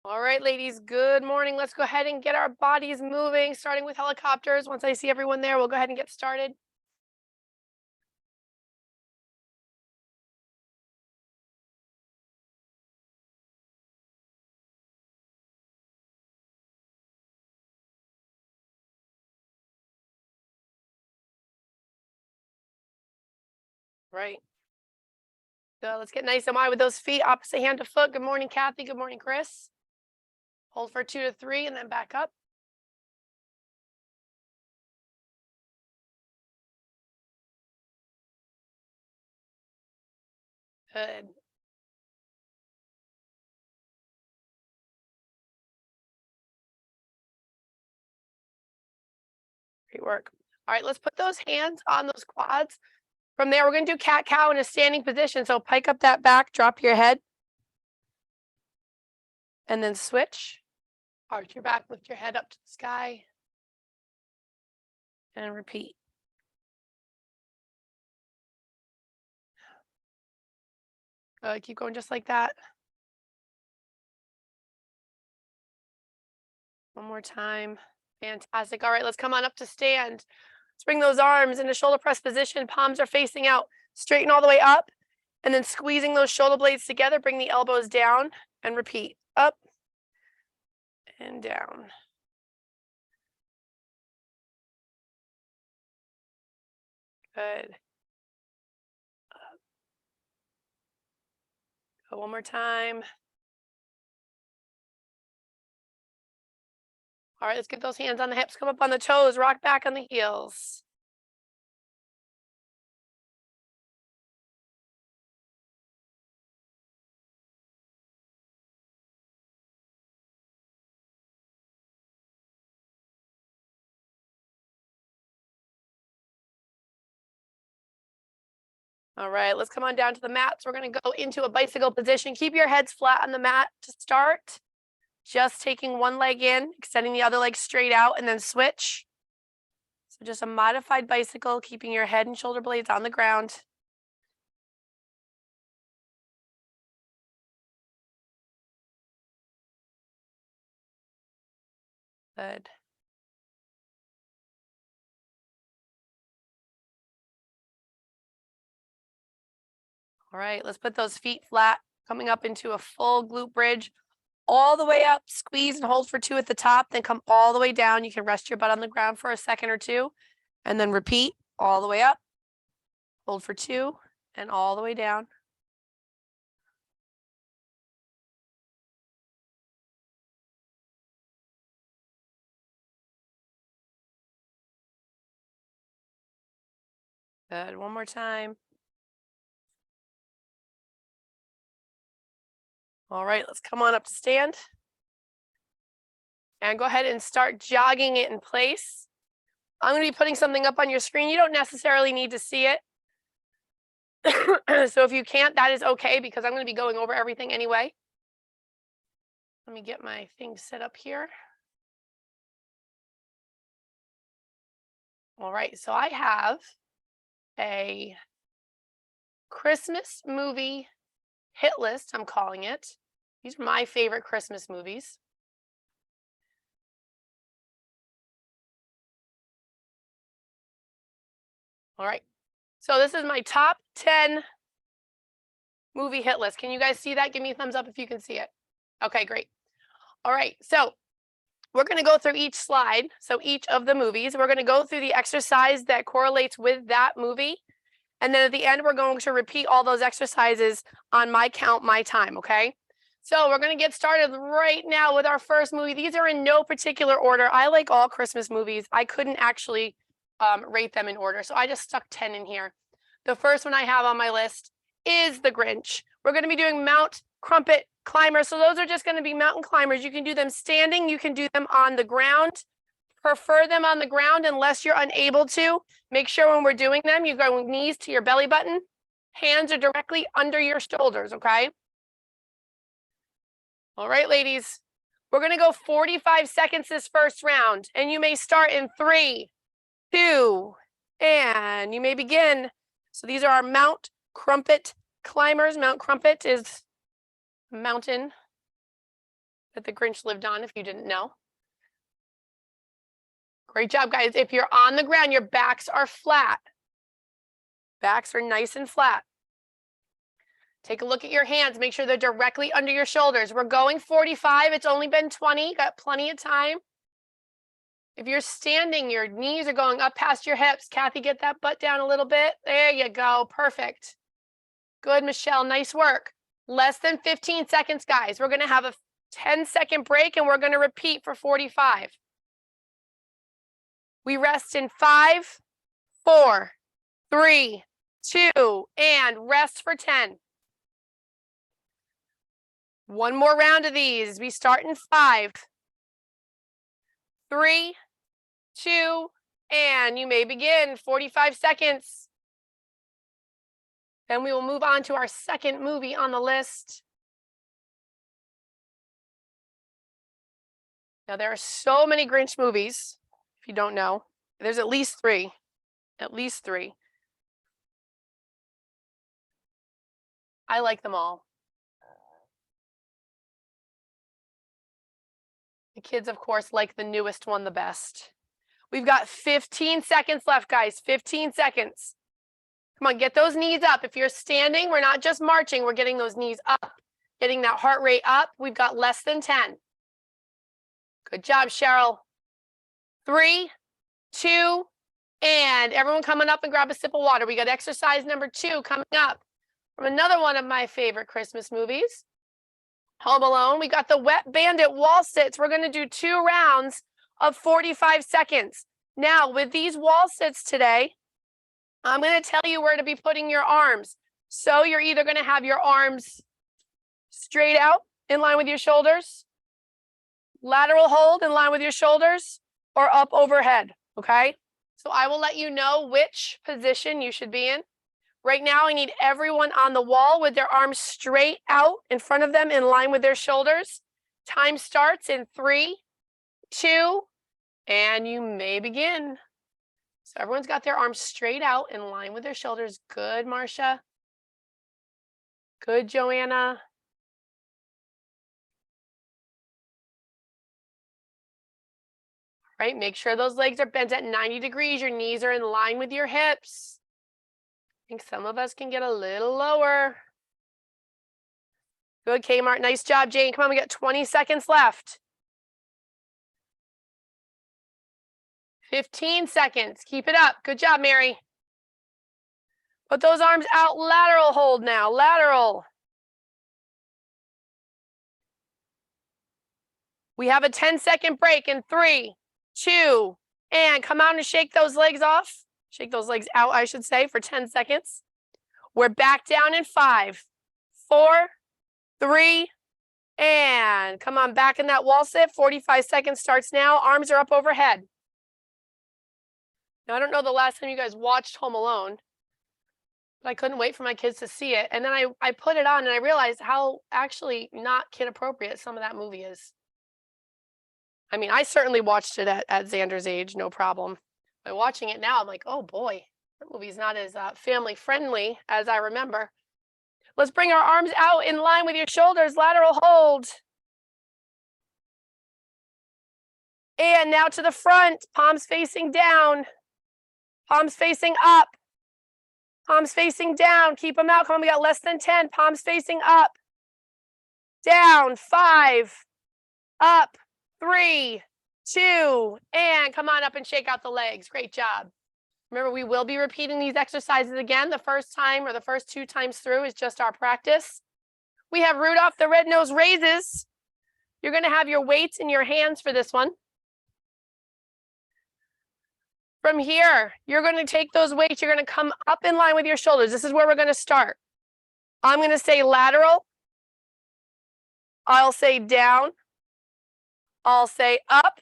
All right, ladies, good morning. Let's go ahead and get our bodies moving, starting with helicopters. Once I see everyone there, we'll go ahead and get started. Right. So let's get nice and wide with those feet, opposite hand to foot. Good morning, Kathy. Good morning, Chris. Hold for 2 to 3 and then back up. Good. Great work. All right, let's put those hands on those quads. From there, we're going to do cat cow in a standing position. So pike up that back, drop your head, and then switch. Arch your back, lift your head up to the sky, and repeat. Keep going just like that. One more time. Fantastic. All right, let's come on up to stand. Let's bring those arms into shoulder press position. Palms are facing out. Straighten all the way up. And then squeezing those shoulder blades together. Bring the elbows down and repeat. Up and down. Good. Go one more time. All right, let's get those hands on the hips. Come up on the toes. Rock back on the heels. All right, let's come on down to the mat. So we're going to go into a bicycle position. Keep your heads flat on the mat to start. Just taking one leg in, extending the other leg straight out, and then switch. So just a modified bicycle, keeping your head and shoulder blades on the ground. Good. All right, let's put those feet flat, coming up into a full glute bridge, all the way up, squeeze and hold for 2 at the top, then come all the way down. You can rest your butt on the ground for a second or two, and then repeat all the way up, hold for 2, and all the way down. Good, one more time. All right, let's come on up to stand. And go ahead and start jogging it in place. I'm going to be putting something up on your screen. You don't necessarily need to see it. So if you can't, that is okay because I'm going to be going over everything anyway. Let me get my thing set up here. All right, so I have a Christmas movie hit list, I'm calling it. These are my favorite Christmas movies. All right, so this is my top 10 movie hit list. Can you guys see that? Give me a thumbs up if you can see it. Okay, great. All right, so we're going to go through each slide. So each of the movies, we're going to go through the exercise that correlates with that movie. And then at the end, we're going to repeat all those exercises on my count, my time, okay? So we're going to get started right now with our first movie. These are in no particular order. I like all Christmas movies. I couldn't actually rate them in order, so I just stuck 10 in here. The first one I have on my list is The Grinch. We're going to be doing Mount Crumpit Climber. So those are just going to be mountain climbers. You can do them standing. You can do them on the ground. Prefer them on the ground unless you're unable to. Make sure when we're doing them, you go knees to your belly button. Hands are directly under your shoulders, okay? All right, ladies. We're going to go 45 seconds this first round. And you may start in 3, 2, and you may begin. So these are our Mount Crumpit climbers. Mount Crumpit is a mountain that the Grinch lived on, if you didn't know. Great job, guys. If you're on the ground, your backs are flat. Backs are nice and flat. Take a look at your hands. Make sure they're directly under your shoulders. We're going 45. It's only been 20. Got plenty of time. If you're standing, your knees are going up past your hips. Kathy, get that butt down a little bit. There you go. Perfect. Good, Michelle. Nice work. Less than 15 seconds, guys. We're going to have a 10-second break, and we're going to repeat for 45. We rest in 5, 4, 3, 2, and rest for 10. One more round of these. We start in 5, 3, 2, and you may begin. 45 seconds. Then we will move on to our second movie on the list. Now, there are so many Grinch movies, if you don't know. There's at least 3. At least 3. I like them all. The kids, of course, like the newest one the best. We've got 15 seconds left, guys. 15 seconds. Come on, get those knees up. If you're standing, we're not just marching. We're getting those knees up, getting that heart rate up. We've got less than 10. Good job, Cheryl. 3, 2, and everyone coming up and grab a sip of water. We got exercise number 2 coming up from another one of my favorite Christmas movies, Home Alone. We got the Wet Bandit wall sits. We're going to do 2 rounds of 45 seconds. Now, with these wall sits today, I'm going to tell you where to be putting your arms. So you're either going to have your arms straight out in line with your shoulders, lateral hold in line with your shoulders, or up overhead, okay? So I will let you know which position you should be in. Right now, I need everyone on the wall with their arms straight out in front of them in line with their shoulders. Time starts in 3, 2, and you may begin. So everyone's got their arms straight out in line with their shoulders. Good, Marcia. Good, Joanna. Right, make sure those legs are bent at 90 degrees. Your knees are in line with your hips. I think some of us can get a little lower. Good, Kmart. Nice job, Jane. Come on, we got 20 seconds left. 15 seconds. Keep it up. Good job, Mary. Put those arms out. Lateral hold now. Lateral. We have a 10-second break in 3, 2, and come out and shake those legs off. Shake those legs out, I should say, for 10 seconds. We're back down in 5, 4, 3, and come on back in that wall sit. 45 seconds starts now. Arms are up overhead. Now, I don't know the last time you guys watched Home Alone, but I couldn't wait for my kids to see it. And then I put it on and I realized how actually not kid appropriate some of that movie is. I mean, I certainly watched it at Xander's age, no problem. By watching it now, I'm like, oh boy, that movie's not as family friendly as I remember. Let's bring our arms out in line with your shoulders, lateral hold. And now to the front, palms facing down, palms facing up, palms facing down. Keep them out. Come on, we got less than 10. Palms facing up, down, 5, up, 3, 2, and come on up and shake out the legs. Great job. Remember, we will be repeating these exercises again. The first time or the first 2 times through is just our practice. We have Rudolph the Red-Nosed Raises. You're going to have your weights in your hands for this one. From here, you're going to take those weights. You're going to come up in line with your shoulders. This is where we're going to start. I'm going to say lateral. I'll say down. I'll say up.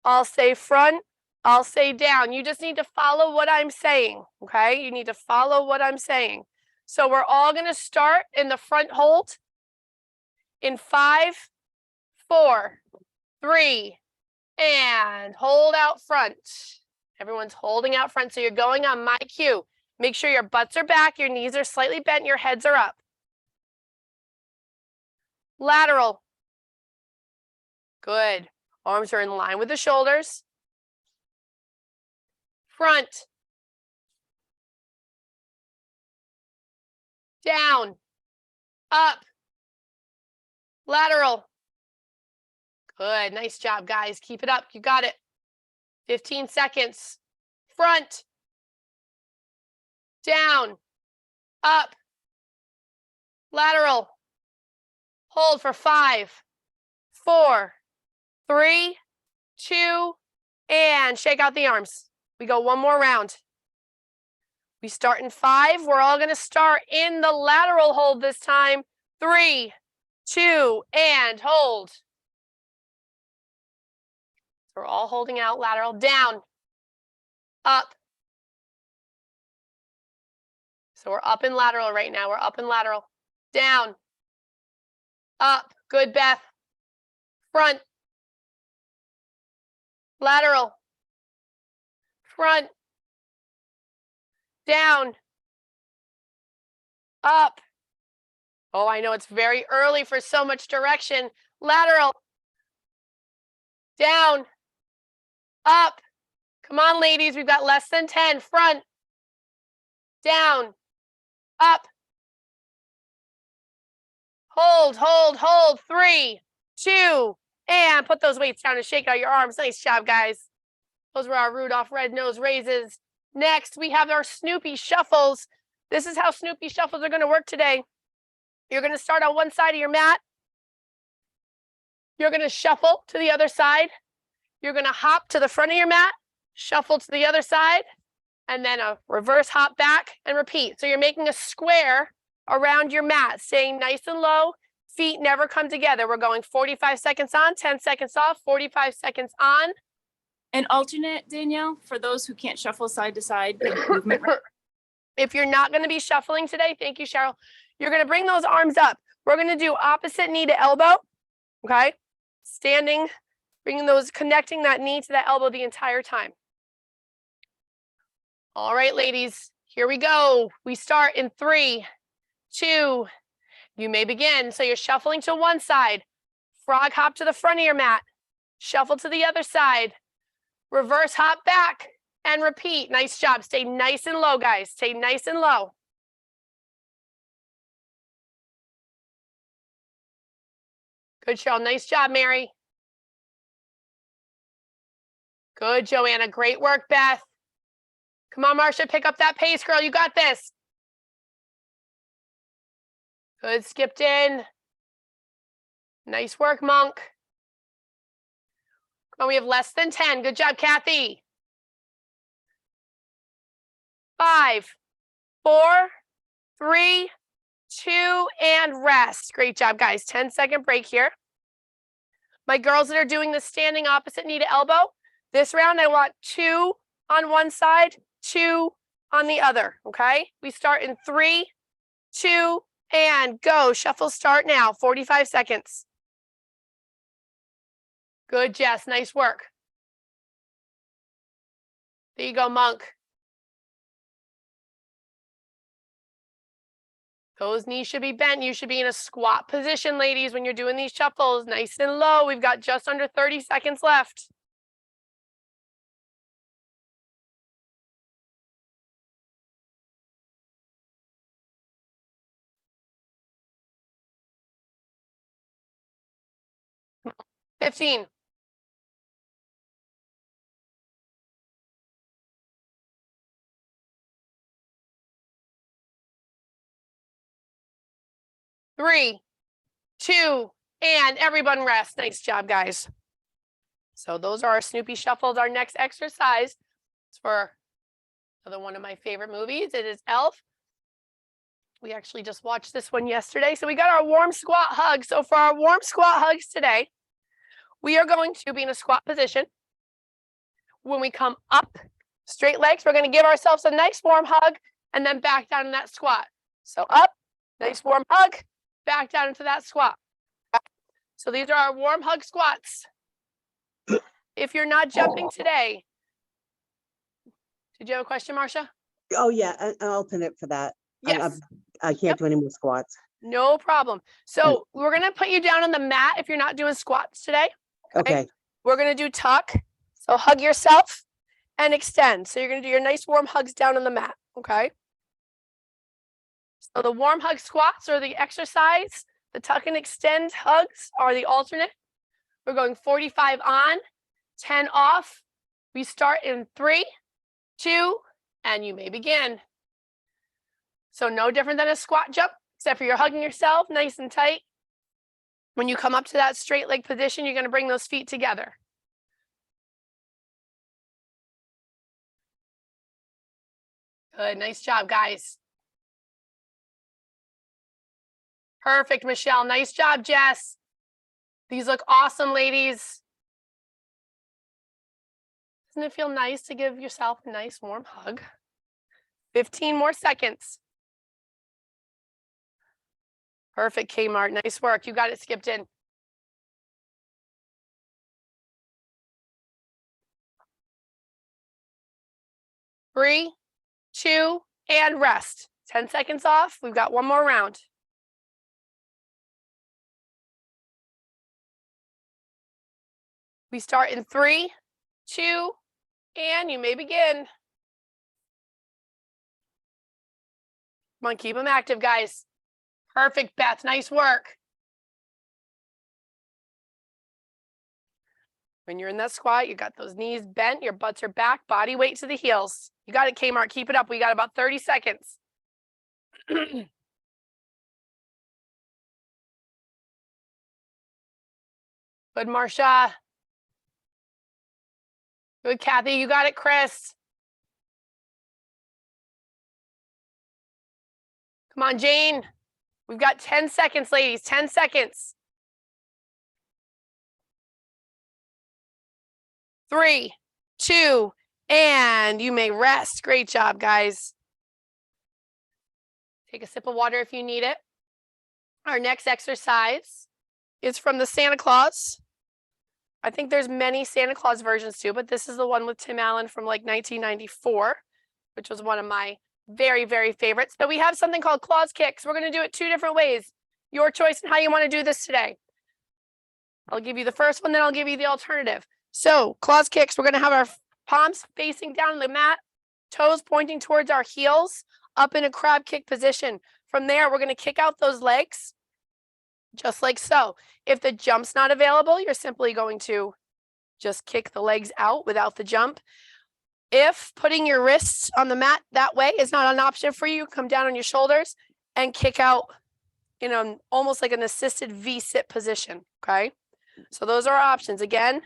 I'll say front. I'll say down. You just need to follow what I'm saying, okay? You need to follow what I'm saying. So we're all going to start in the front hold in 5, 4, 3, and hold out front. Everyone's holding out front, so you're going on my cue. Make sure your butts are back, your knees are slightly bent, your heads are up. Lateral. Good. Arms are in line with the shoulders. Front. Down. Up. Lateral. Good. Nice job, guys. Keep it up. You got it. 15 seconds. Front. Down. Up. Lateral. Hold for 5, 4, 3, 2, and shake out the arms. We go one more round. We start in 5. We're all going to start in the lateral hold this time. 3, 2, and hold. So we're all holding out lateral. Down. Up. So we're up in lateral right now. We're up in lateral. Down. Up. Good, Beth. Front. Lateral. Front. Down. Up. Oh, I know it's very early for so much direction. Lateral. Down. Up. Come on, ladies. We've got less than 10. Front. Down. Up. Hold, hold, hold. 3, 2, and put those weights down and shake out your arms. Nice job, guys. Those were our Rudolph red-nose raises. Next, we have our Snoopy shuffles. This is how Snoopy shuffles are going to work today. You're going to start on one side of your mat. You're going to shuffle to the other side. You're going to hop to the front of your mat, shuffle to the other side, and then a reverse hop back and repeat. So you're making a square around your mat, staying nice and low. Feet never come together. We're going 45 seconds on, 10 seconds off, 45 seconds on. And alternate, Danielle, for those who can't shuffle side to side. If you're not going to be shuffling today, thank you, Cheryl. You're going to bring those arms up. We're going to do opposite knee to elbow. Okay. Standing, bringing those, connecting that knee to that elbow the entire time. All right, ladies, here we go. We start in 3, 2, you may begin. So you're shuffling to one side, frog hop to the front of your mat, shuffle to the other side, reverse hop back, and repeat. Nice job. Stay nice and low, guys. Stay nice and low. Good, Cheryl. Nice job, Mary. Good, Joanna. Great work, Beth. Come on, Marcia, pick up that pace, girl. You got this. Good, skipped in. Nice work, Monk. Oh, we have less than 10. Good job, Kathy. 5, 4, 3, 2, and rest. Great job, guys. 10-second break here. My girls that are doing the standing opposite knee to elbow, this round I want 2 on one side, 2 on the other, okay? We start in 3, 2, and go. Shuffle start now, 45 seconds. Good, Jess, nice work. There you go, Monk. Those knees should be bent. You should be in a squat position, ladies, when you're doing these shuffles. Nice and low. We've got just under 30 seconds left. $15. Three, 2, and everyone rest. Nice job, guys. So those are our Snoopy shuffles. Our next exercise is for another one of my favorite movies. It is Elf. We actually just watched this one yesterday. So we got our warm squat hug. So for our warm squat hugs today, we are going to be in a squat position. When we come up, straight legs, we're going to give ourselves a nice warm hug and then back down in that squat. So up, nice warm hug, back down into that squat. So these are our warm hug squats. If you're not jumping today, did you have a question, Marcia? Oh, yeah, I'll open it for that. Yes. I can't do any more squats. No problem. So we're going to put you down on the mat if you're not doing squats today. Okay, We're gonna do tuck. So hug yourself and extend. So you're gonna do your nice warm hugs down on the mat, okay? So the warm hug squats are the exercise. The tuck and extend hugs are the alternate. We're going 45 on, 10 off. We start in 3, 2, and you may begin. So no different than a squat jump, except for you're hugging yourself nice and tight. When you come up to that straight leg position, you're gonna bring those feet together. Good, nice job, guys. Perfect, Michelle. Nice job, Jess. These look awesome, ladies. Doesn't it feel nice to give yourself a nice warm hug? 15 more seconds. Perfect, Kmart. Nice work. You got it skipped in. Three, 2, and rest. 10 seconds off. We've got one more round. We start in 3, 2, and you may begin. Come on, keep them active, guys. Perfect, Beth. Nice work. When you're in that squat, you got those knees bent, your butts are back, body weight to the heels. You got it, Kmart. Keep it up. We got about 30 seconds. Good, Marsha. Good, Kathy. You got it, Chris. Come on, Jane. We've got 10 seconds, ladies. 10 seconds. 3, 2, and you may rest. Great job, guys. Take a sip of water if you need it. Our next exercise is from the Santa Claus. I think there's many Santa Claus versions too, but this is the one with Tim Allen from like 1994, which was one of my very, very favorites. So we have something called Claus kicks. We're going to do it 2 different ways. Your choice in how you want to do this today. I'll give you the first one, then I'll give you the alternative. So Claus kicks, we're going to have our palms facing down the mat, toes pointing towards our heels, up in a crab kick position. From there, we're going to kick out those legs, just like so. If the jump's not available, you're simply going to just kick the legs out without the jump. If putting your wrists on the mat that way is not an option for you, come down on your shoulders and kick out in almost like an assisted V-sit position, okay? So those are our options. Again,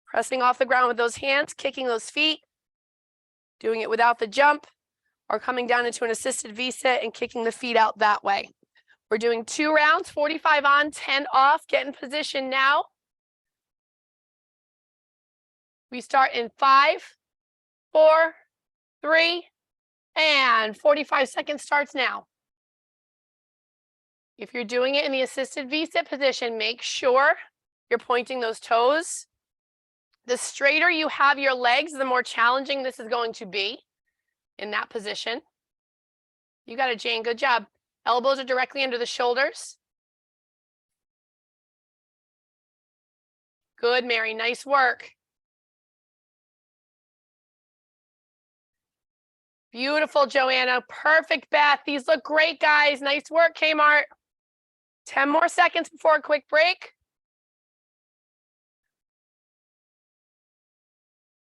pressing off the ground with those hands, kicking those feet, doing it without the jump, or coming down into an assisted V-sit and kicking the feet out that way. We're doing 2 rounds, 45 on, 10 off. Get in position now. We start in 5, 4, 3, and 45 seconds starts now. If you're doing it in the assisted V-sit position, make sure you're pointing those toes. The straighter you have your legs, the more challenging this is going to be in that position. You got it, Jane. Good job. Elbows are directly under the shoulders. Good, Mary. Nice work. Beautiful, Joanna. Perfect, Beth. These look great, guys. Nice work, Kmart. 10 more seconds before a quick break.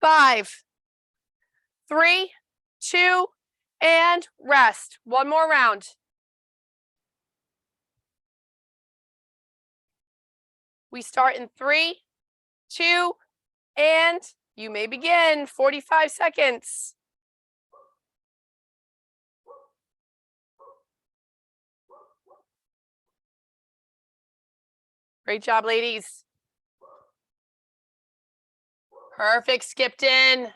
5, 3, 2, and rest. One more round. We start in 3, 2, and you may begin. 45 seconds. Great job, ladies. Perfect, skipped in.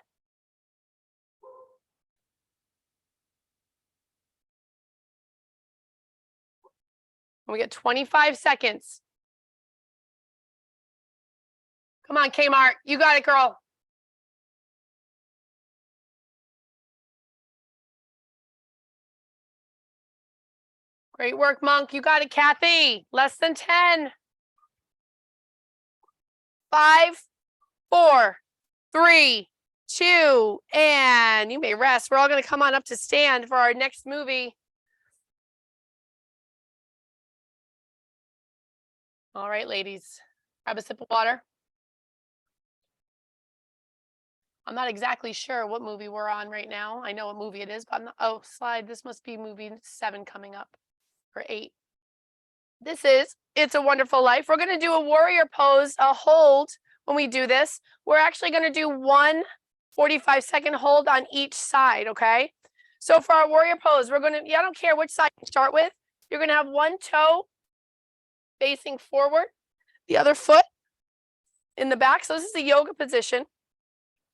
We get 25 seconds. Come on, Kmart. You got it, girl. Great work, Monk. You got it, Kathy. Less than 10. 5, 4, 3, 2, and you may rest. We're all going to come on up to stand for our next movie. All right, ladies, grab a sip of water. I'm not exactly sure what movie we're on right now. I know what movie it is, but I'm not, oh, slide. This must be movie 7 coming up, or 8. This is It's a Wonderful Life. We're going to do a warrior pose, a hold when we do this. We're actually going to do one 45-second hold on each side, okay? So for our warrior pose, we're going to, I don't care which side you start with. You're going to have one toe facing forward, the other foot in the back. So this is the yoga position.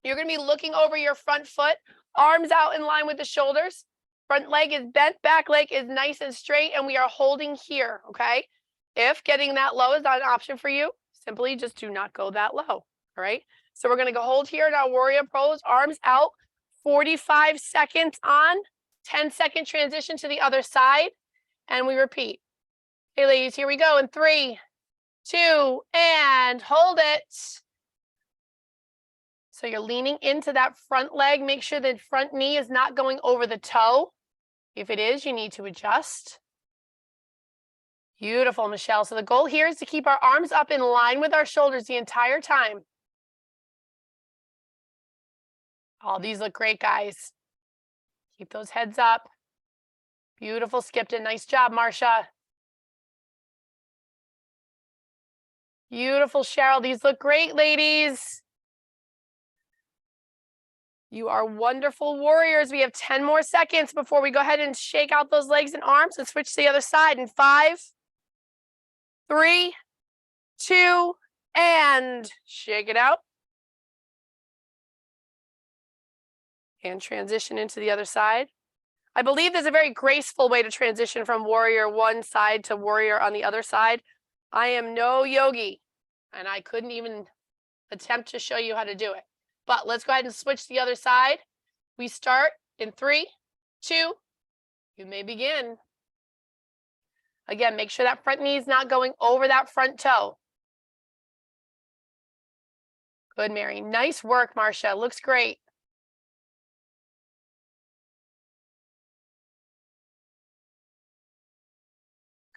You're going to be looking over your front foot, arms out in line with the shoulders. Front leg is bent, back leg is nice and straight, and we are holding here, okay? If getting that low is not an option for you, simply just do not go that low, all right? So we're going to go hold here in our warrior pose, arms out, 45 seconds on, 10-second transition to the other side, and we repeat. Hey, ladies, here we go in 3, 2, and hold it. So you're leaning into that front leg. Make sure the front knee is not going over the toe. If it is, you need to adjust. Beautiful, Michelle. So the goal here is to keep our arms up in line with our shoulders the entire time. Oh, these look great, guys. Keep those heads up. Beautiful, Skipton. Nice job, Marcia. Beautiful, Cheryl. These look great, ladies. You are wonderful warriors. We have 10 more seconds before we go ahead and shake out those legs and arms and switch to the other side in 5, 3, 2, and shake it out. And transition into the other side. I believe there's a very graceful way to transition from warrior one side to warrior on the other side. I am no yogi, and I couldn't even attempt to show you how to do it. But let's go ahead and switch to the other side. We start in 3, 2, you may begin. Again, make sure that front knee is not going over that front toe. Good, Mary. Nice work, Marcia. Looks great.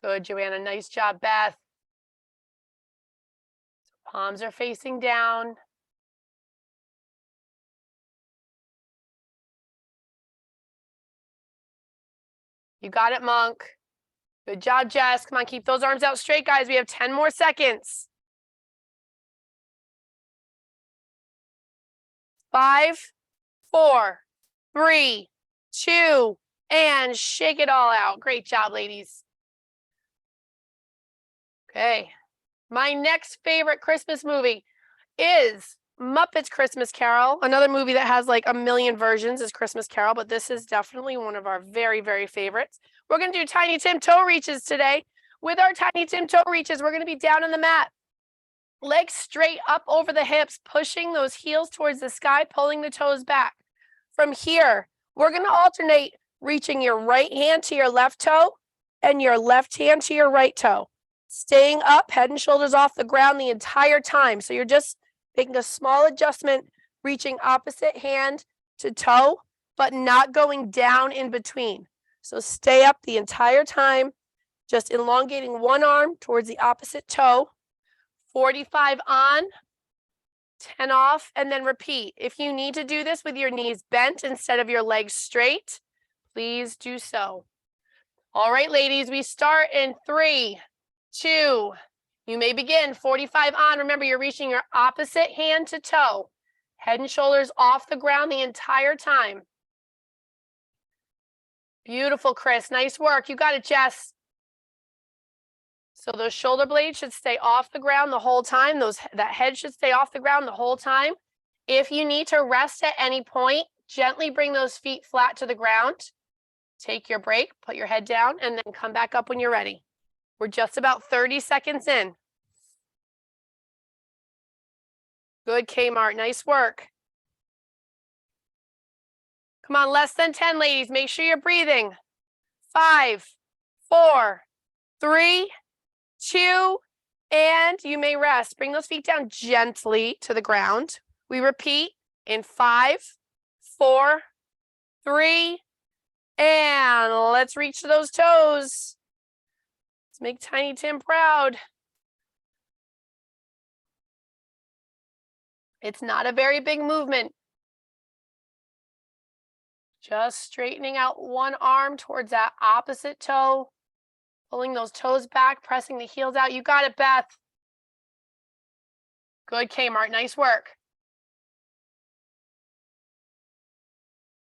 Good, Joanna. Nice job, Beth. Palms are facing down. You got it, Monk. Good job, Jess. Come on, keep those arms out straight, guys. We have 10 more seconds. 5, 4, 3, 2, and shake it all out. Great job, ladies. Okay. My next favorite Christmas movie is Muppets Christmas Carol. Another movie that has like a million versions is Christmas Carol, but this is definitely one of our very, very favorites. We're going to do Tiny Tim toe reaches today. With our Tiny Tim toe reaches, we're going to be down on the mat. Legs straight up over the hips, pushing those heels towards the sky, pulling the toes back. From here, we're going to alternate reaching your right hand to your left toe and your left hand to your right toe. Staying up, head and shoulders off the ground the entire time. So you're just making a small adjustment, reaching opposite hand to toe, but not going down in between. So stay up the entire time, just elongating one arm towards the opposite toe. 45 on, 10 off, and then repeat. If you need to do this with your knees bent instead of your legs straight, please do so. All right, ladies, we start in 3, 2, you may begin. 45 on. Remember, you're reaching your opposite hand to toe. Head and shoulders off the ground the entire time. Beautiful, Chris. Nice work. You got it, Jess. So those shoulder blades should stay off the ground the whole time. That head should stay off the ground the whole time. If you need to rest at any point, gently bring those feet flat to the ground. Take your break, put your head down, and then come back up when you're ready. We're just about 30 seconds in. Good, Kmart. Nice work. Come on, less than 10, ladies. Make sure you're breathing. 5, 4, 3, 2, and you may rest. Bring those feet down gently to the ground. We repeat in 5, 4, 3, and let's reach to those toes. Let's make Tiny Tim proud. It's not a very big movement. Just straightening out one arm towards that opposite toe. Pulling those toes back, pressing the heels out. You got it, Beth. Good, Kmart. Nice work.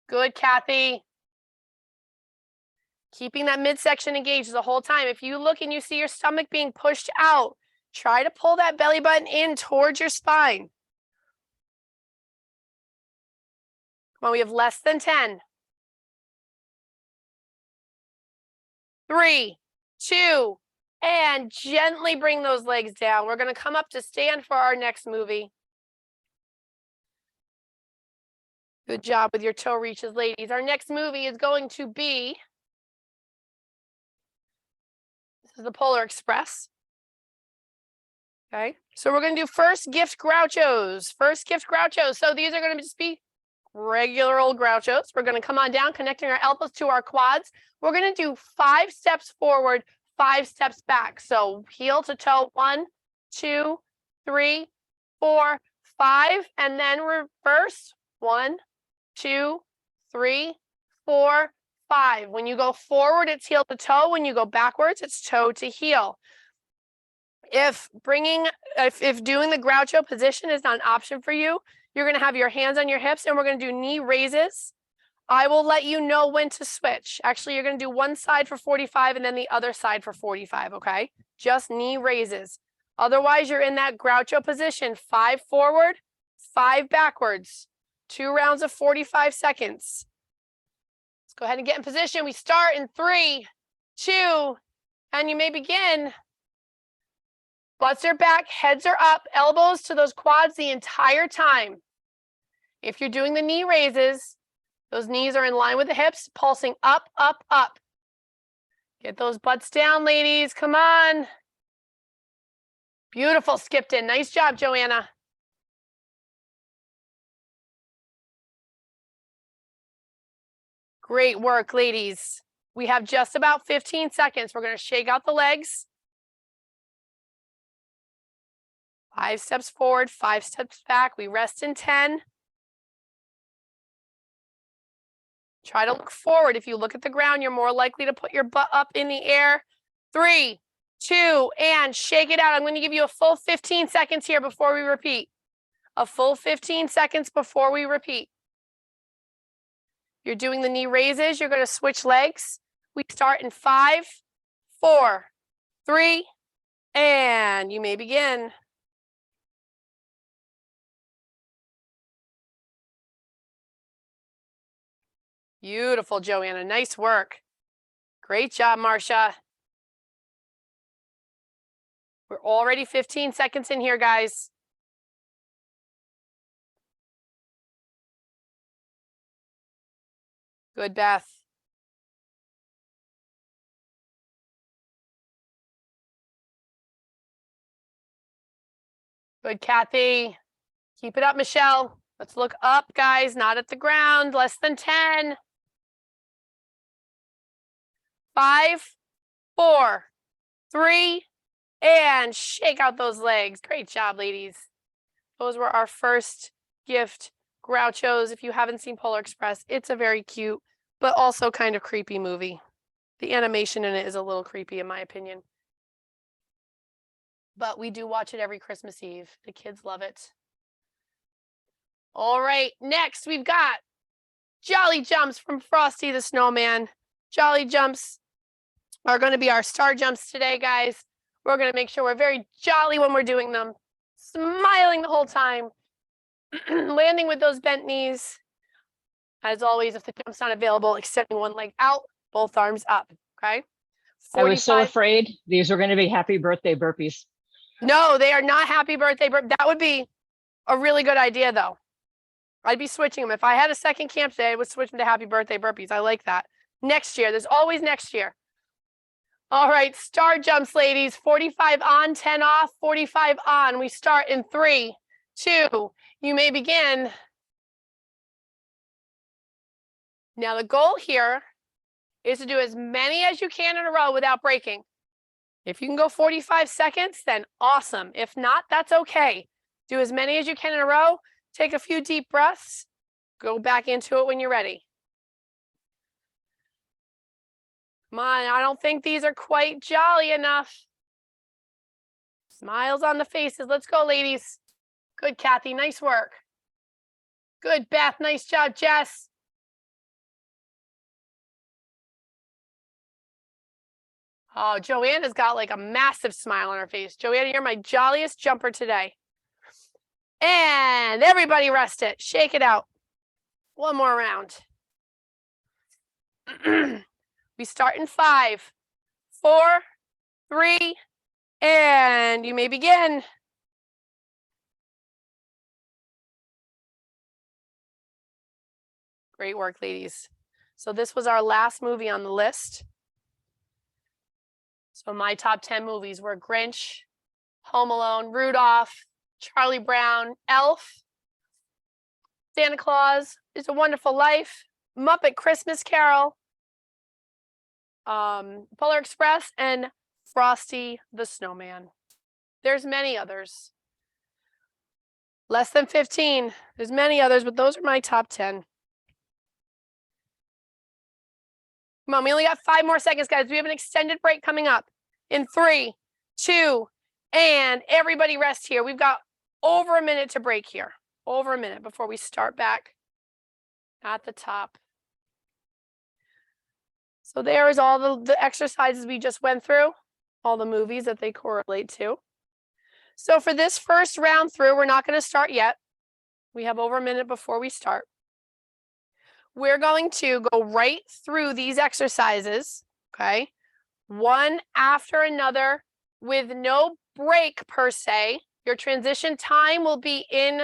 Good, Kathy. Keeping that midsection engaged the whole time. If you look and you see your stomach being pushed out, try to pull that belly button in towards your spine. Come on, we have less than 10. 3, 2, and gently bring those legs down. We're going to come up to stand for our next movie. Good job with your toe reaches, ladies. Our next movie is going to be, this is the Polar Express. Okay, so we're going to do First Gift Grouchos. First Gift Grouchos. So these are going to just be regular old Grouchos. We're going to come on down, connecting our elbows to our quads. We're going to do 5 steps forward, 5 steps back. So heel to toe, 1, 2, 3, 4, 5, and then reverse. 1, 2, 3, 4, 5. When you go forward, it's heel to toe. When you go backwards, it's toe to heel. If doing the Groucho position is not an option for you, you're going to have your hands on your hips and we're going to do knee raises. I will let you know when to switch. Actually, you're going to do one side for 45 and then the other side for 45, okay? Just knee raises. Otherwise, you're in that Groucho position, 5 forward, 5 backwards, 2 rounds of 45 seconds. Let's go ahead and get in position. We start in 3, 2, and you may begin. Butts are back, heads are up, elbows to those quads the entire time. If you're doing the knee raises, those knees are in line with the hips, pulsing up, up, up. Get those butts down, ladies. Come on. Beautiful, skipped in. Nice job, Joanna. Great work, ladies. We have just about 15 seconds. We're going to shake out the legs. 5 steps forward, 5 steps back. We rest in 10. Try to look forward. If you look at the ground, you're more likely to put your butt up in the air. 3, 2, and shake it out. I'm going to give you a full 15 seconds here before we repeat. A full 15 seconds before we repeat. You're doing the knee raises. You're going to switch legs. We start in 5, 4, 3, and you may begin. Beautiful, Joanna. Nice work. Great job, Marcia. We're already 15 seconds in here, guys. Good, Beth. Good, Kathy. Keep it up, Michelle. Let's look up, guys, not at the ground. Less than 10. 5, 4, 3, and shake out those legs. Great job, ladies. Those were our first gift Grouchos. If you haven't seen Polar Express, it's a very cute, but also kind of creepy movie. The animation in it is a little creepy, in my opinion. But we do watch it every Christmas Eve. The kids love it. All right, next we've got Jolly Jumps from Frosty the Snowman. Jolly Jumps are going to be our star jumps today, guys. We're going to make sure we're very jolly when we're doing them, smiling the whole time, landing with those bent knees. As always, if the jump's not available, extending one leg out, both arms up, okay? 45. I was so afraid these were going to be happy birthday burpees. No, they are not happy birthday. That would be a really good idea, though. I'd be switching them. If I had a second camp today, I would switch them to happy birthday burpees. I like that. Next year, there's always next year. All right, star jumps, ladies. 45 on, 10 off, 45 on. We start in 3, 2. You may begin. Now the goal here is to do as many as you can in a row without breaking. If you can go 45 seconds, then awesome. If not, that's okay. Do as many as you can in a row. Take a few deep breaths. Go back into it when you're ready. Come on, I don't think these are quite jolly enough. Smiles on the faces. Let's go, ladies. Good, Kathy. Nice work. Good, Beth. Nice job, Jess. Oh, Joanna's got like a massive smile on her face. Joanna, you're my jolliest jumper today. And everybody rest it. Shake it out. One more round. We start in 5, 4, 3, and you may begin. Great work, ladies. So this was our last movie on the list. So my top 10 movies were Grinch, Home Alone, Rudolph, Charlie Brown, Elf, Santa Claus, It's a Wonderful Life, Muppet Christmas Carol, Polar Express, and Frosty the Snowman. There's many others. Less than 15. There's many others, but those are my top 10. Come on, we only got 5 more seconds, guys. We have an extended break coming up in 3, 2, and everybody rest here. We've got over a minute to break here. Over a minute before we start back at the top. So there is all the exercises we just went through, all the movies that they correlate to. So for this first round through, we're not going to start yet. We have over a minute before we start. We're going to go right through these exercises, okay? One after another with no break per se. Your transition time will be in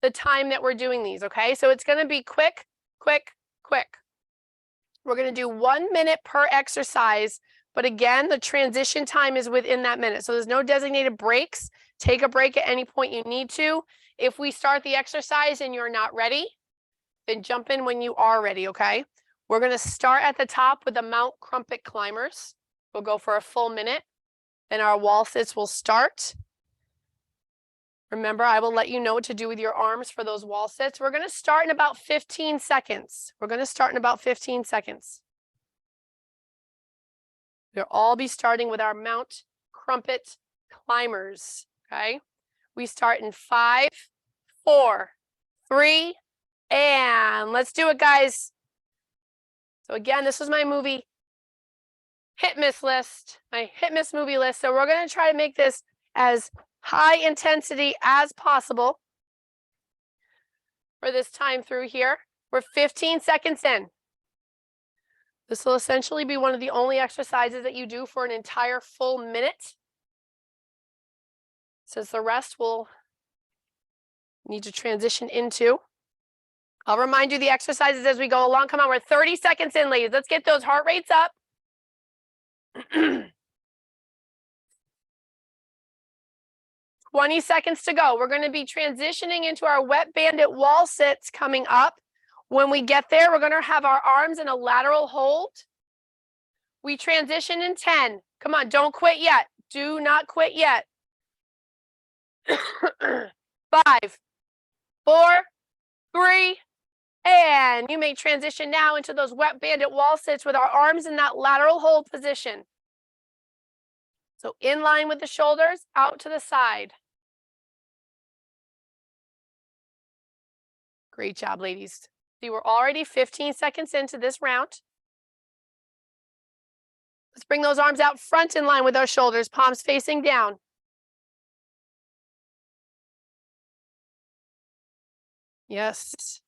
the time that we're doing these, okay? So it's going to be quick, quick, quick. We're going to do 1 minute per exercise, but again, the transition time is within that minute. So there's no designated breaks. Take a break at any point you need to. If we start the exercise and you're not ready, then jump in when you are ready, okay? We're going to start at the top with the Mount Crumpit climbers. We'll go for a full minute. Then our wall sits will start. Remember, I will let you know what to do with your arms for those wall sits. We're going to start in about 15 seconds. We're going to start in about 15 seconds. We'll all be starting with our Mount Crumpit climbers, okay? We start in 5, 4, 3, and let's do it, guys. So again, this was my movie hit miss list, my hit miss movie list. So we're going to try to make this as high intensity as possible for this time through here. We're 15 seconds in. This will essentially be one of the only exercises that you do for an entire full minute, since the rest will need to transition into. I'll remind you the exercises as we go along. Come on, we're 30 seconds in, ladies. Let's get those heart rates up. 20 seconds to go. We're going to be transitioning into our Wet Bandit wall sits coming up. When we get there, we're going to have our arms in a lateral hold. We transition in 10. Come on, don't quit yet. Do not quit yet. 5, 4, 3, and you may transition now into those Wet Bandit wall sits with our arms in that lateral hold position. So in line with the shoulders, out to the side. Great job, ladies. See, we're already 15 seconds into this round. Let's bring those arms out front in line with our shoulders, palms facing down. Yes.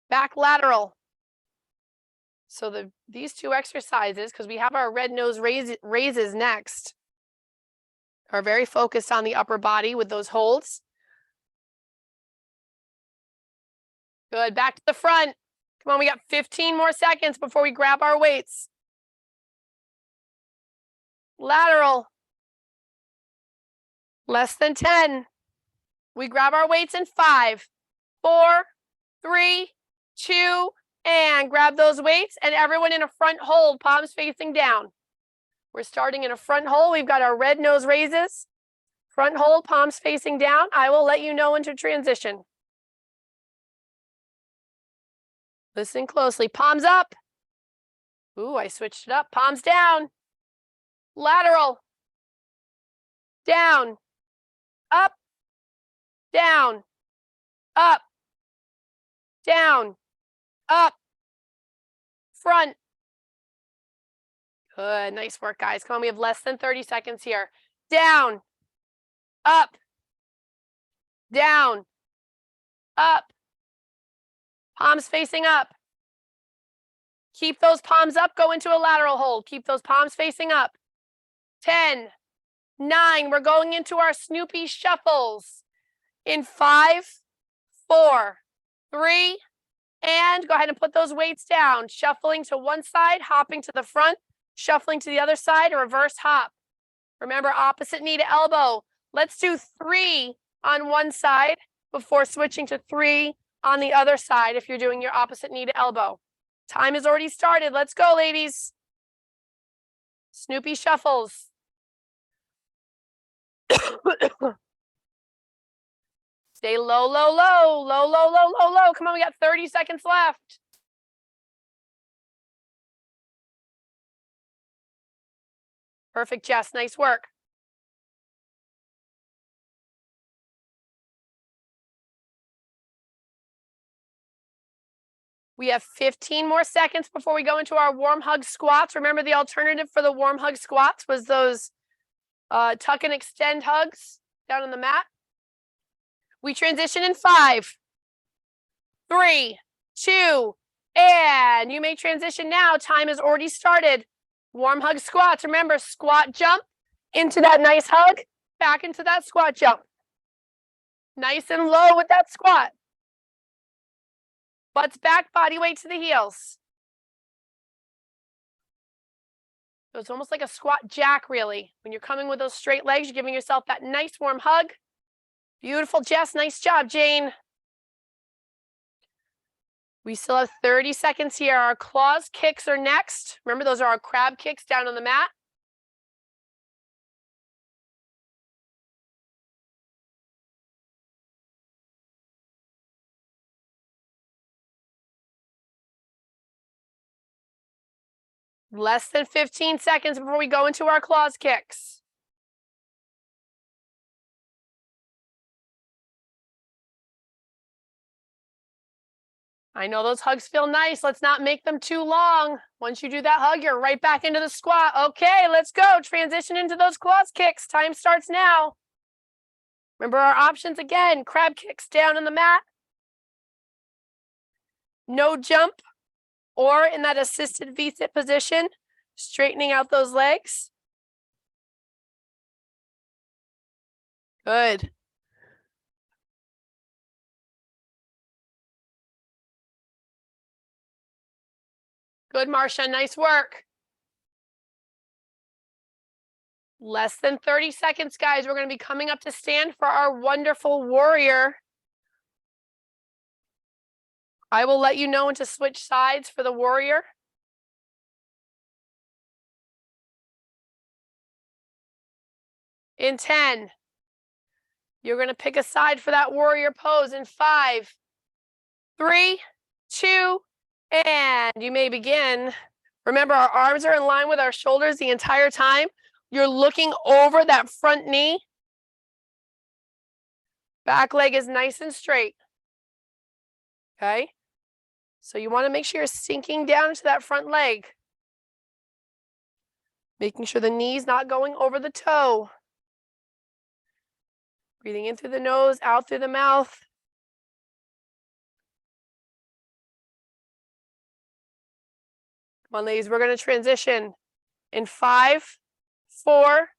Back lateral. So these two exercises, because we have our red nose raises next, are very focused on the upper body with those holds. Good. Back to the front. Come on, we got 15 more seconds before we grab our weights. lateral. Less than 10. We grab our weights in 5, 4, 3, 2, and grab those weights, and everyone in a front hold, palms facing down. We're starting in a front hold. We've got our red nose raises. Front hold, palms facing down. I will let you know when to transition. Listen closely. Palms up. Ooh, I switched it up. Palms down. Lateral. Down. Up. Down. Up. Down. Up. Front. Good. Nice work, guys. Come on, we have less than 30 seconds here. Down. Up. Down. Up. Palms facing up. Keep those palms up. Go into a lateral hold. Keep those palms facing up. 10, 9. We're going into our Snoopy shuffles. In 5, 4, 3, and go ahead and put those weights down. Shuffling to one side, hopping to the front, shuffling to the other side, a reverse hop. Remember, opposite knee to elbow. Let's do 3 on one side before switching to 3 on the other side if you're doing your opposite knee to elbow. Time has already started. Let's go, ladies. Snoopy shuffles. Stay low, low, low, low, low, low, low, low. Come on, we got 30 seconds left. Perfect, Jess. Nice work. We have 15 more seconds before we go into our warm hug squats. Remember, the alternative for the warm hug squats was those tuck and extend hugs down on the mat. We transition in 5, 3, 2, and you may transition now. Time has already started. Warm hug squats. Remember, squat jump into that nice hug, back into that squat jump. Nice and low with that squat. Butts back, body weight to the heels. So it's almost like a squat jack, really. When you're coming with those straight legs, you're giving yourself that nice warm hug. Beautiful, Jess. Nice job, Jane. We still have 30 seconds here. Our claws kicks are next. Remember, those are our crab kicks down on the mat. Less than 15 seconds before we go into our claws kicks. I know those hugs feel nice. Let's not make them too long. Once you do that hug, you're right back into the squat. Okay, let's go. Transition into those claws kicks. Time starts now. Remember our options again. Crab kicks down on the mat. No jump or in that assisted V-sit position, straightening out those legs. Good. Good, Marcia. Nice work. Less than 30 seconds, guys. We're going to be coming up to stand for our wonderful warrior. I will let you know when to switch sides for the warrior. In 10, you're going to pick a side for that warrior pose. In 5, 3, 2, and you may begin. Remember, our arms are in line with our shoulders the entire time. You're looking over that front knee. Back leg is nice and straight. Okay? So you want to make sure you're sinking down into that front leg. Making sure the knee's not going over the toe. Breathing in through the nose, out through the mouth. Come on, ladies, we're going to transition in 5, 4,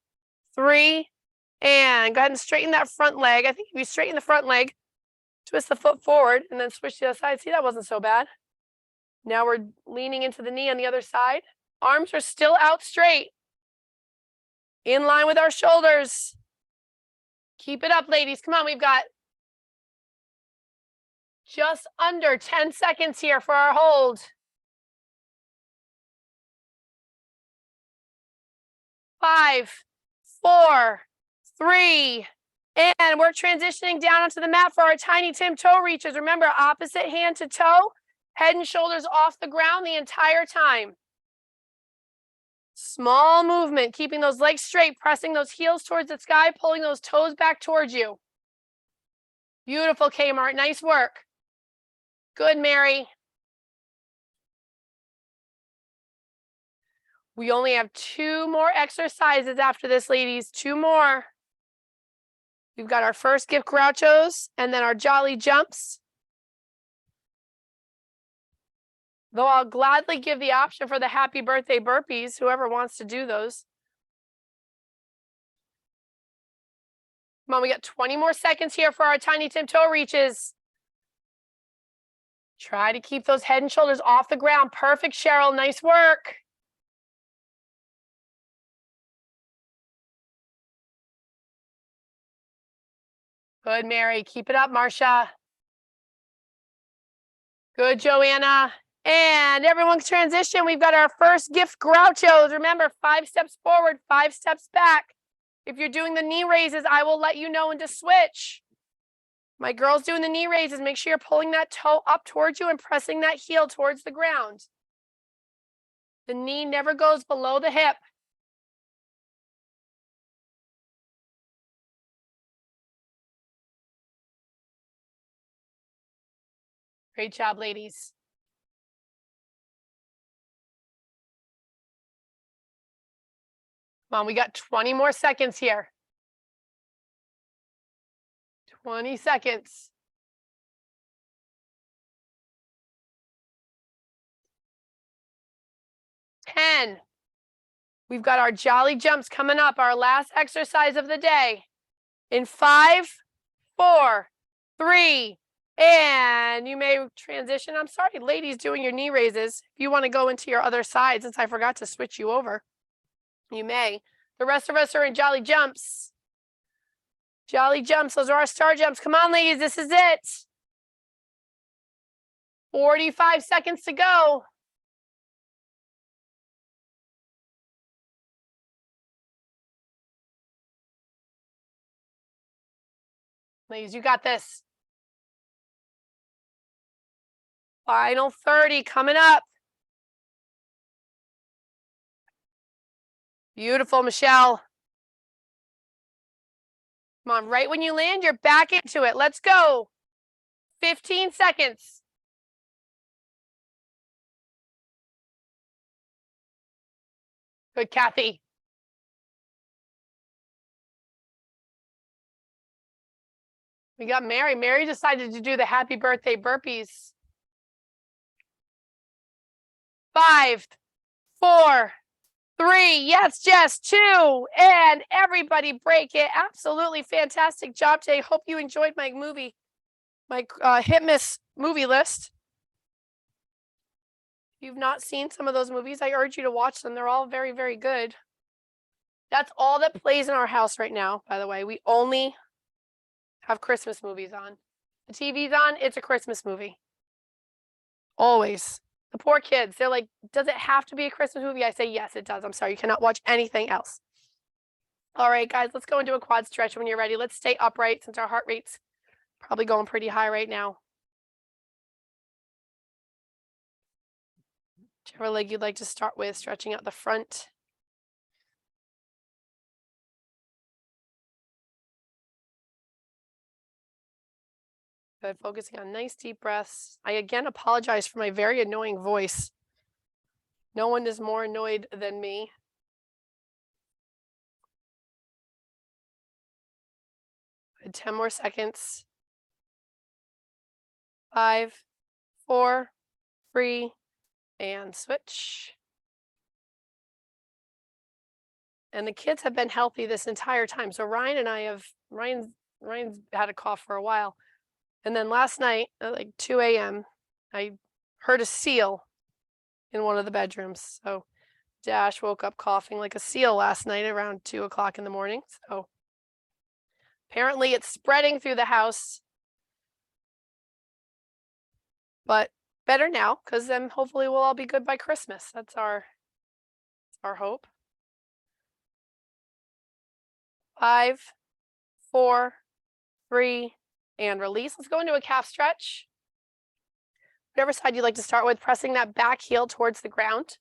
3, and go ahead and straighten that front leg. I think if you straighten the front leg, twist the foot forward, and then switch to the other side. See, that wasn't so bad. Now we're leaning into the knee on the other side. Arms are still out straight. In line with our shoulders. Keep it up, ladies. Come on, we've got just under 10 seconds here for our hold. 5, 4, 3, and we're transitioning down onto the mat for our Tiny Tim toe reaches. Remember, opposite hand to toe, head and shoulders off the ground the entire time. Small movement, keeping those legs straight, pressing those heels towards the sky, pulling those toes back towards you. Beautiful, Kmart. Nice work. Good, Mary. We only have 2 more exercises after this, ladies. 2 more. We've got our first gift grouchos and then our jolly jumps. Though I'll gladly give the option for the happy birthday burpees, whoever wants to do those. Come on, we got 20 more seconds here for our Tiny Tim toe reaches. Try to keep those head and shoulders off the ground. Perfect, Cheryl. Nice work. Good, Mary. Keep it up, Marcia. Good, Joanna. And everyone's transition. We've got our first gift grouchos. Remember, 5 steps forward, 5 steps back. If you're doing the knee raises, I will let you know when to switch. My girls doing the knee raises, make sure you're pulling that toe up towards you and pressing that heel towards the ground. The knee never goes below the hip. Great job, ladies. Come on, we got 20 more seconds here. 20 seconds. 10. We've got our jolly jumps coming up, our last exercise of the day. In 5, 4, 3, and you may transition. I'm sorry, ladies doing your knee raises. If you want to go into your other side, since I forgot to switch you over, you may. The rest of us are in jolly jumps. Jolly jumps, those are our star jumps. Come on, ladies, this is it. 45 seconds to go. Ladies, you got this. Final 30 coming up. Beautiful, Michelle. Come on, right when you land, you're back into it. Let's go. 15 seconds. Good, Kathy. We got Mary. Mary decided to do the happy birthday burpees. 5, 4, 3, yes, Jess, 2, and everybody break it. Absolutely fantastic job today. Hope you enjoyed my movie, my hit miss movie list. If you've not seen some of those movies, I urge you to watch them. They're all very, very good. That's all that plays in our house right now, by the way. We only have Christmas movies on. The TV's on, it's a Christmas movie. Always. The poor kids, they're like, does it have to be a Christmas movie? I say, yes, it does. I'm sorry, you cannot watch anything else. All right, guys, let's go into a quad stretch when you're ready. Let's stay upright since our heart rate's probably going pretty high right now. Whichever leg you'd like to start with, stretching out the front. Good, focusing on nice deep breaths. I again apologize for my very annoying voice. No one is more annoyed than me. Good, 10 more seconds. 5, 4, 3, and switch. And the kids have been healthy this entire time. So Ryan and I have, Ryan's had a cough for a while. And then last night at like 2 a.m., I heard a seal in one of the bedrooms. So Dash woke up coughing like a seal last night around 2 o'clock in the morning. So apparently it's spreading through the house. But better now, because then hopefully we'll all be good by Christmas. That's our hope. 5, 4, 3, and release. Let's go into a calf stretch. Whatever side you'd like to start with, pressing that back heel towards the ground,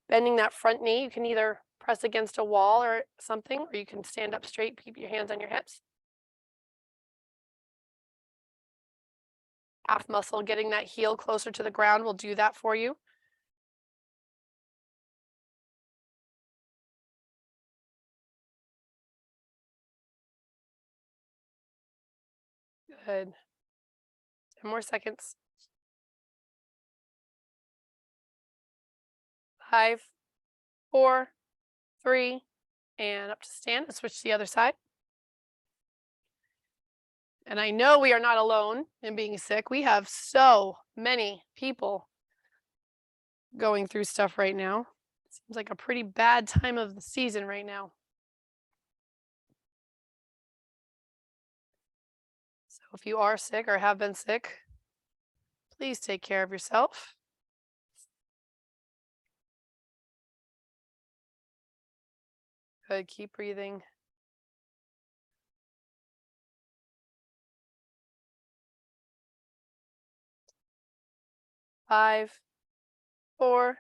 bending that front knee. You can either press against a wall or something, or you can stand up straight, keep your hands on your hips. Calf muscle, getting that heel closer to the ground will do that for you. Good. 10 more seconds. 5, 4, 3, and up to stand and switch to the other side. And I know we are not alone in being sick. We have so many people going through stuff right now. Seems like a pretty bad time of the season right now. So if you are sick or have been sick, please take care of yourself. Good, keep breathing. Five, 4,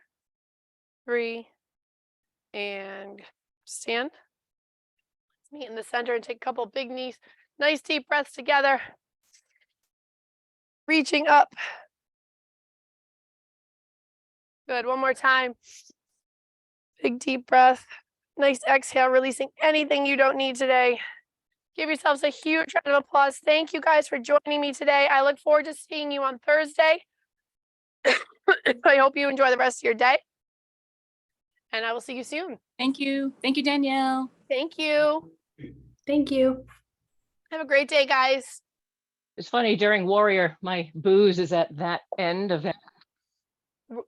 3, and stand. Let's meet in the center and take a couple big knees. Nice deep breaths together. Reaching up. Good, one more time. Big deep breath. Nice exhale, releasing anything you don't need today. Give yourselves a huge round of applause. Thank you guys for joining me today. I look forward to seeing you on Thursday. I hope you enjoy the rest of your day. And I will see you soon. Thank you. Thank you, Danielle. Thank you. Thank you. Have a great day, guys. It's funny, during Warrior, my booze is at that end of it.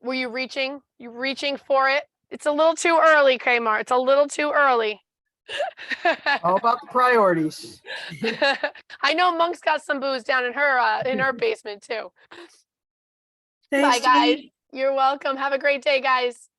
Were you reaching? You reaching for it? It's a little too early, Kmart. It's a little too early. All about the priorities. I know Monk's got some booze down in her basement too. Bye, Thanks, guys. Jenny. You're welcome. Have a great day, guys.